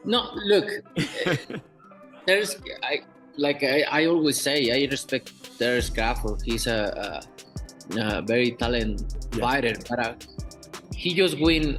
No, look, there's I always say I respect Terence Crawford. He's a very talented fighter, but he just win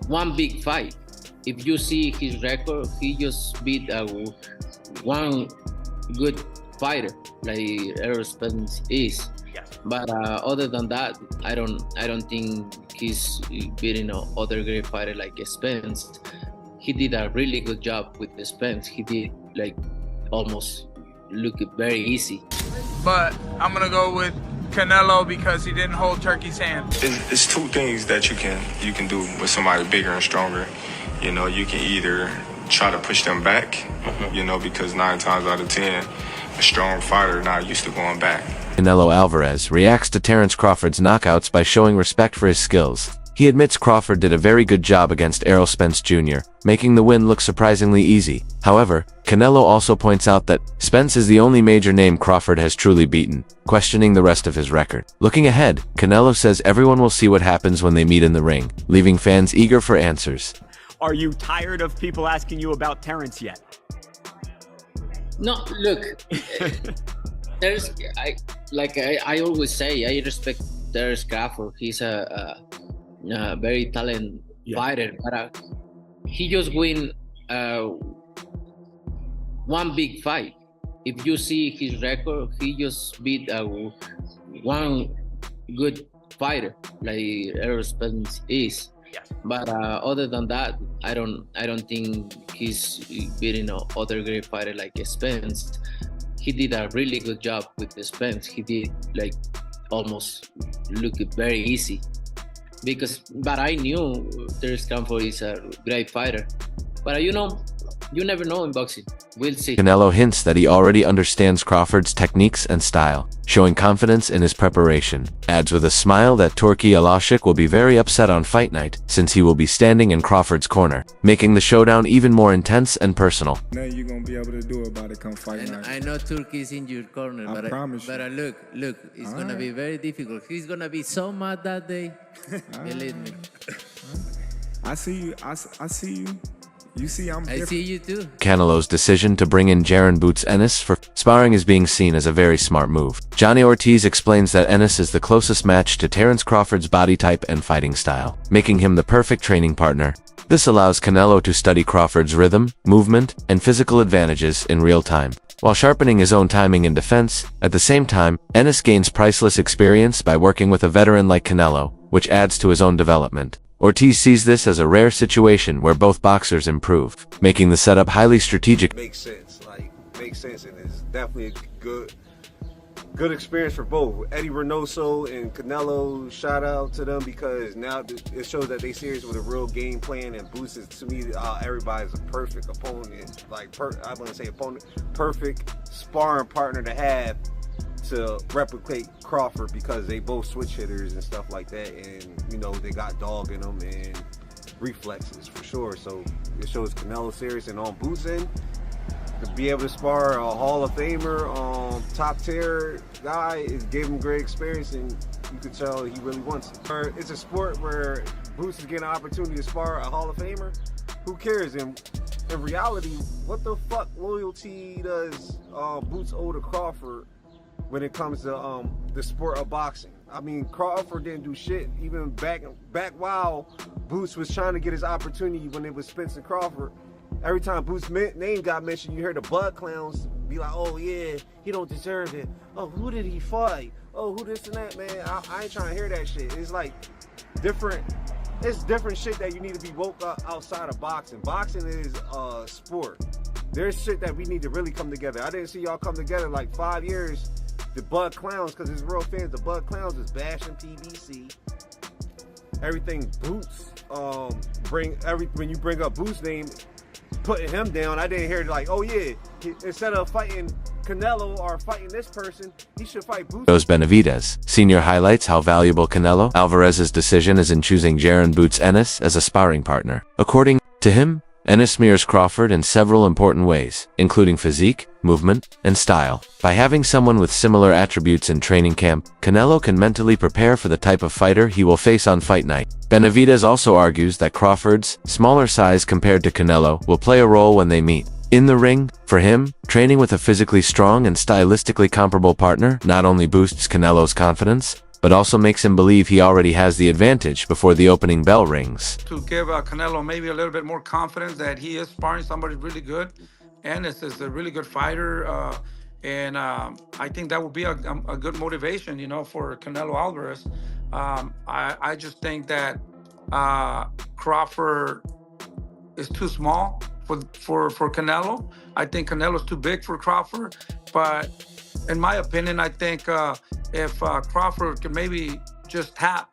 one big fight. If you see his record, he just beat one good fighter like Errol Spence is. But other than that, I don't think he's beating other great fighter like Spence. He did a really good job with the Spence. He did like almost look very easy. But I'm gonna go with Canelo because he didn't hold Turkey's hand. It's two things that you can do with somebody bigger and stronger. You know, you can either try to push them back, you know, because 9 times out of 10, a strong fighter not used to going back. Canelo Alvarez reacts to Terence Crawford's knockouts by showing respect for his skills. He admits Crawford did a very good job against Errol Spence Jr., making the win look surprisingly easy. However, Canelo also points out that Spence is the only major name Crawford has truly beaten, questioning the rest of his record. Looking ahead, Canelo says everyone will see what happens when they meet in the ring, leaving fans eager for answers. Are you tired of people asking you about Terence yet? No, look, there's I always say I respect Terence Crawford. He's a very talented fighter, but he just win one big fight. If you see his record, he just beat one good fighter like Errol Spence is. But other than that, I don't think he's beating other great fighter like Spence. He did a really good job with the Spence. He did like almost look very easy. But I knew Terence Crawford is a great fighter. But you never know in boxing. We'll see. Canelo hints that he already understands Crawford's techniques and style, showing confidence in his preparation. Adds with a smile that Turki Alashik will be very upset on fight night, since he will be standing in Crawford's corner, making the showdown even more intense and personal. Nothing you're gonna be able to do about it come fight and night. I know Turkey is in your corner, I promise you. But look, it's gonna be very difficult. He's gonna be so mad that day. Believe me. I see you. I see you. You see, I'm different. I see you too. Canelo's decision to bring in Jaron Boots Ennis for sparring is being seen as a very smart move. Johnny Ortiz explains that Ennis is the closest match to Terence Crawford's body type and fighting style, making him the perfect training partner. This allows Canelo to study Crawford's rhythm, movement, and physical advantages in real time, while sharpening his own timing in defense. At the same time, Ennis gains priceless experience by working with a veteran like Canelo, which adds to his own development. Ortiz sees this as a rare situation where both boxers improve, making the setup highly strategic. Makes sense, and it's definitely a good experience for both. Eddie Reynoso and Canelo, shout out to them, because now it shows that they serious with a real game plan, and Boots is, to me, everybody's a perfect opponent. I want to say opponent, perfect sparring partner to have to replicate Crawford, because they both switch hitters and stuff like that, and they got dog in them and reflexes for sure. So it shows Canelo serious, and on Boots end, to be able to spar a Hall of Famer, top tier guy, it gave him great experience, and you could tell he really wants it. It's a sport where Boots is getting an opportunity to spar a Hall of Famer. Who cares? And in reality, what the fuck loyalty does Boots owe to Crawford when it comes to the sport of boxing? I mean, Crawford didn't do shit even back while Boots was trying to get his opportunity when it was Spence and Crawford. Every time Boots' name got mentioned, you heard the Bud Clowns be like, oh yeah, he don't deserve it. Oh, who did he fight? Oh, who this and that, man. I ain't trying to hear that shit. It's like different shit that you need to be woke up outside of boxing. Boxing is a sport. There's shit that we need to really come together. I didn't see y'all come together like 5 years. The Bud Clowns, because it's real fans, the Bud Clowns is bashing PBC. Everything Boots, when you bring up Boots' name, putting him down, I didn't hear like, oh yeah, instead of fighting Canelo or fighting this person, he should fight Boots. Benavidez Sr. highlights how valuable Canelo Alvarez's decision is in choosing Jaron Boots Ennis as a sparring partner. According to him, Ennis mirrors Crawford in several important ways, including physique, movement, and style. By having someone with similar attributes in training camp, Canelo can mentally prepare for the type of fighter he will face on fight night. Benavidez also argues that Crawford's smaller size compared to Canelo will play a role when they meet. In the ring, for him, training with a physically strong and stylistically comparable partner not only boosts Canelo's confidence, but also makes him believe he already has the advantage before the opening bell rings. To give Canelo maybe a little bit more confidence that he is sparring somebody really good, and this is a really good fighter, and I think that would be a good motivation, for Canelo Alvarez. I just think that Crawford is too small for Canelo. I think Canelo's too big for Crawford, but in my opinion, I think if Crawford can maybe just tap,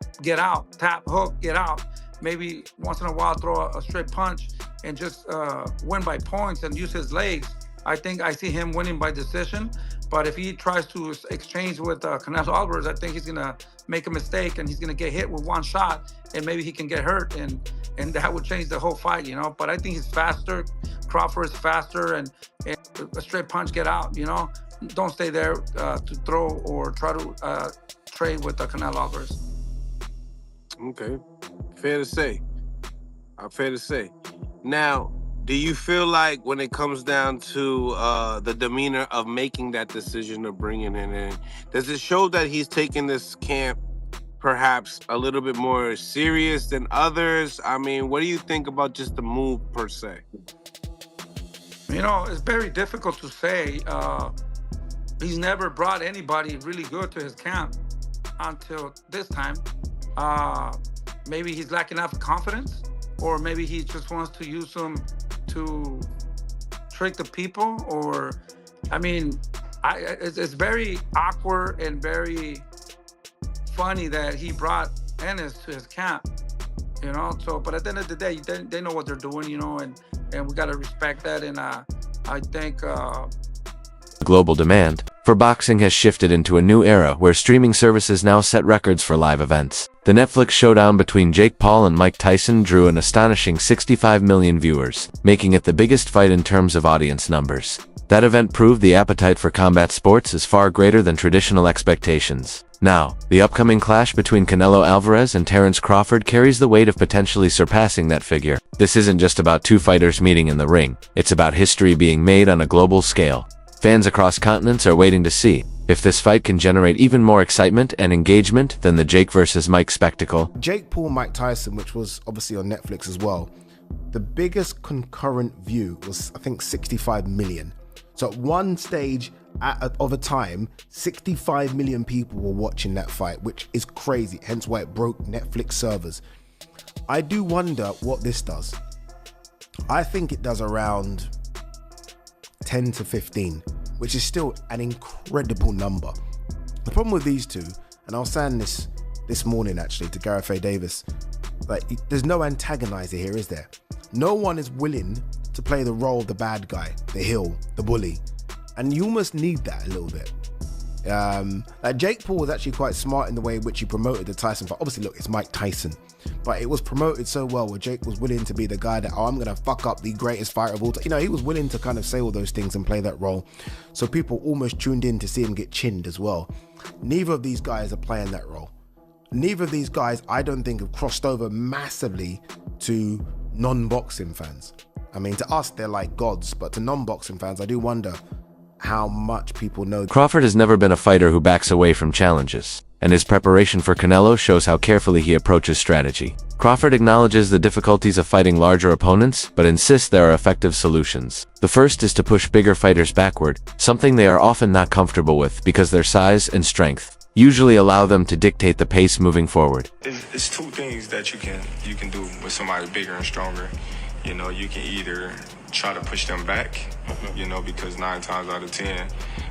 hook, get out, maybe once in a while throw a straight punch and just win by points and use his legs, I think I see him winning by decision. But if he tries to exchange with Canelo Alvarez, I think he's going to make a mistake and he's going to get hit with one shot and maybe he can get hurt and that would change the whole fight, But I think he's faster. Crawford is faster and a straight punch, get out, Don't stay there to throw or try to trade with Canelo Alvarez. Okay, fair to say. Fair to say. Now, do you feel like when it comes down to the demeanor of making that decision of bringing it in, does it show that he's taking this camp perhaps a little bit more serious than others? I mean, what do you think about just the move per se? It's very difficult to say. He's never brought anybody really good to his camp until this time. Maybe he's lacking enough confidence, or maybe he just wants to use them to trick the people, or, it's very awkward and very funny that he brought Ennis to his camp, So, but at the end of the day, they know what they're doing, and we got to respect that. And I think global demand for boxing has shifted into a new era where streaming services now set records for live events. The Netflix showdown between Jake Paul and Mike Tyson drew an astonishing 65 million viewers, making it the biggest fight in terms of audience numbers. That event proved the appetite for combat sports is far greater than traditional expectations. Now, the upcoming clash between Canelo Alvarez and Terence Crawford carries the weight of potentially surpassing that figure. This isn't just about two fighters meeting in the ring, it's about history being made on a global scale. Fans across continents are waiting to see if this fight can generate even more excitement and engagement than the Jake versus Mike spectacle. Jake Paul, Mike Tyson, which was obviously on Netflix as well, the biggest concurrent view was, I think, 65 million. So at one stage of a time, 65 million people were watching that fight, which is crazy, hence why it broke Netflix servers. I do wonder what this does. I think it does around 10 to 15, which is still an incredible number. The problem with these two, and I was saying this morning actually to Gareth A. Davis, there's no antagonizer here, is there? No one is willing to play the role of the bad guy, the heel, the bully. And you almost need that a little bit. Jake Paul was actually quite smart in the way in which he promoted the Tyson fight. Obviously, look, it's Mike Tyson. But it was promoted so well where Jake was willing to be the guy that, I'm going to fuck up the greatest fighter of all time. He was willing to kind of say all those things and play that role. So people almost tuned in to see him get chinned as well. Neither of these guys are playing that role. Neither of these guys, I don't think, have crossed over massively to non-boxing fans. I mean, to us, they're like gods. But to non-boxing fans, I do wonder how much people know. Crawford has never been a fighter who backs away from challenges, and his preparation for Canelo shows how carefully he approaches strategy. Crawford acknowledges the difficulties of fighting larger opponents, but insists there are effective solutions. The first is to push bigger fighters backward, something they are often not comfortable with because their size and strength usually allow them to dictate the pace moving forward. It's two things that you can do with somebody bigger and stronger. You can either try to push them back, because 9 times out of 10,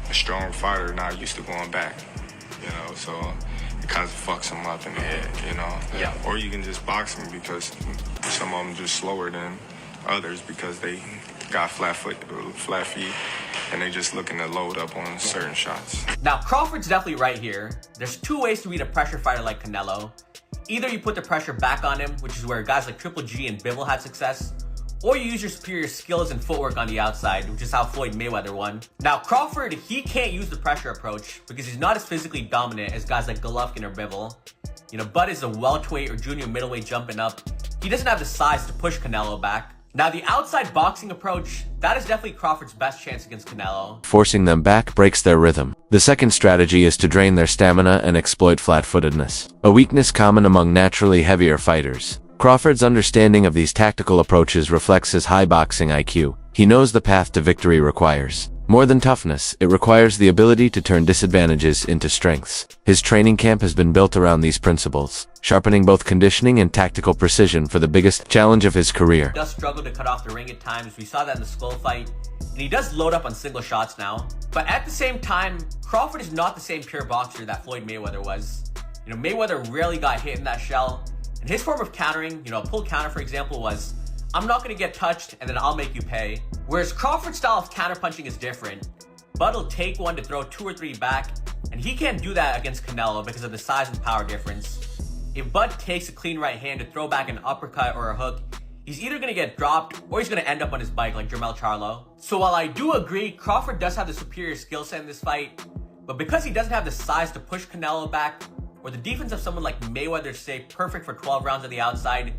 a strong fighter not used to going back, so it kind of fucks them up in the head, Yeah. Or you can just box them because some of them just slower than others because they got flat feet, and they just looking to load up on certain shots. Now, Crawford's definitely right here. There's two ways to beat a pressure fighter like Canelo. Either you put the pressure back on him, which is where guys like Triple G and Bivol had success, or you use your superior skills and footwork on the outside, which is how Floyd Mayweather won. Now, Crawford, he can't use the pressure approach because he's not as physically dominant as guys like Golovkin or Bivol. You know, Bud is a welterweight or junior middleweight jumping up. He doesn't have the size to push Canelo back. Now, the outside boxing approach, that is definitely Crawford's best chance against Canelo. Forcing them back breaks their rhythm. The second strategy is to drain their stamina and exploit flat-footedness, a weakness common among naturally heavier fighters. Crawford's understanding of these tactical approaches reflects his high boxing IQ. He knows the path to victory requires more than toughness, it requires the ability to turn disadvantages into strengths. His training camp has been built around these principles, sharpening both conditioning and tactical precision for the biggest challenge of his career. He does struggle to cut off the ring at times. We saw that in the Skull fight. And he does load up on single shots now. But at the same time, Crawford is not the same pure boxer that Floyd Mayweather was. You know, Mayweather rarely got hit in that shell. And his form of countering, you know, a pull counter, for example, was, I'm not going to get touched and then I'll make you pay. Whereas Crawford's style of counterpunching is different. Bud will take one to throw 2 or 3 back, and he can't do that against Canelo because of the size and power difference. If Bud takes a clean right hand to throw back an uppercut or a hook, he's either going to get dropped or he's going to end up on his bike like Jermell Charlo. So while I do agree Crawford does have the superior skill set in this fight, but because he doesn't have the size to push Canelo back, or the defense of someone like Mayweather stay perfect for 12 rounds on the outside,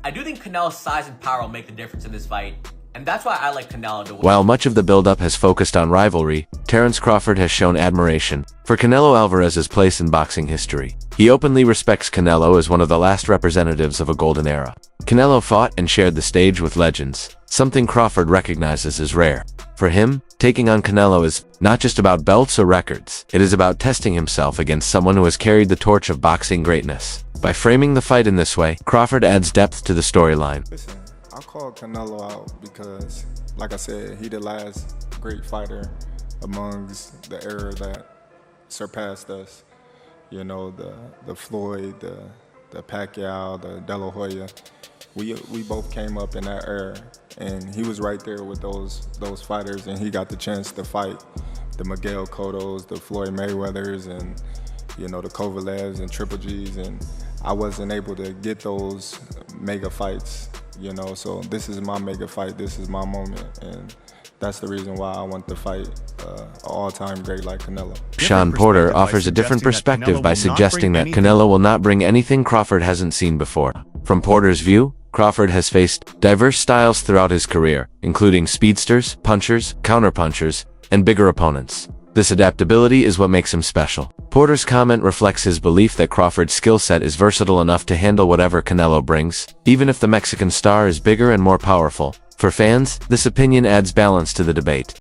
I do think Canelo's size and power will make the difference in this fight. And that's why I like Canelo to win. While much of the build-up has focused on rivalry, Terence Crawford has shown admiration for Canelo Alvarez's place in boxing history. He openly respects Canelo as one of the last representatives of a golden era. Canelo fought and shared the stage with legends, something Crawford recognizes as rare. For him, taking on Canelo is not just about belts or records. It is about testing himself against someone who has carried the torch of boxing greatness. By framing the fight in this way, Crawford adds depth to the storyline. Listen, I called Canelo out because, like I said, he the last great fighter amongst the era that surpassed us. You know, the Floyd, the Pacquiao, the De La Hoya. We both came up in that era, and he was right there with those fighters, and he got the chance to fight the Miguel Cottos, the Floyd Mayweathers, and you know, the Kovalevs and Triple Gs, and I wasn't able to get those mega fights, you know, so this is my mega fight, this is my moment, and that's the reason why I want to fight an all-time great like Canelo. Sean Porter offers a different perspective by suggesting that Canelo will not bring anything Crawford hasn't seen before. From Porter's view, Crawford has faced diverse styles throughout his career, including speedsters, punchers, counterpunchers, and bigger opponents. This adaptability is what makes him special. Porter's comment reflects his belief that Crawford's skill set is versatile enough to handle whatever Canelo brings, even if the Mexican star is bigger and more powerful. For fans, this opinion adds balance to the debate.